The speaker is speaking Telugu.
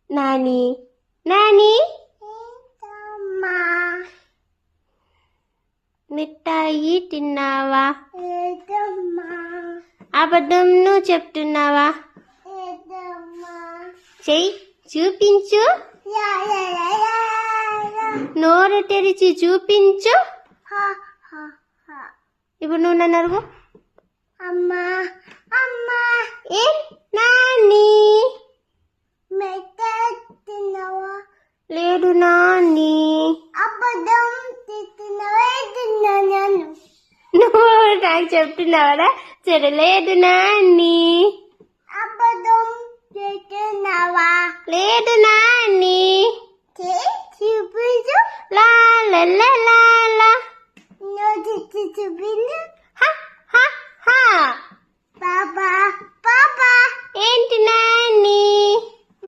నాని నాని మిఠాయి తిన్నావా? అబద్ధం నువ్వు చెప్తున్నావా? చెయ్యి చూపించు, నోరు తెరిచి చూపించు. ఇప్పుడు నువ్వు నన్ను అడుగు. అమ్మా అమ్మా ఏ నాని తిన్నావా? లేదు నాని. అబద్ధం నువ్వు నాకు చెప్తున్నావా? సరే లేదు నాని. అబద్ధం చెప్తున్నావా? లేదు నాని. చూపించు. లా లా లా లా. చూపించు.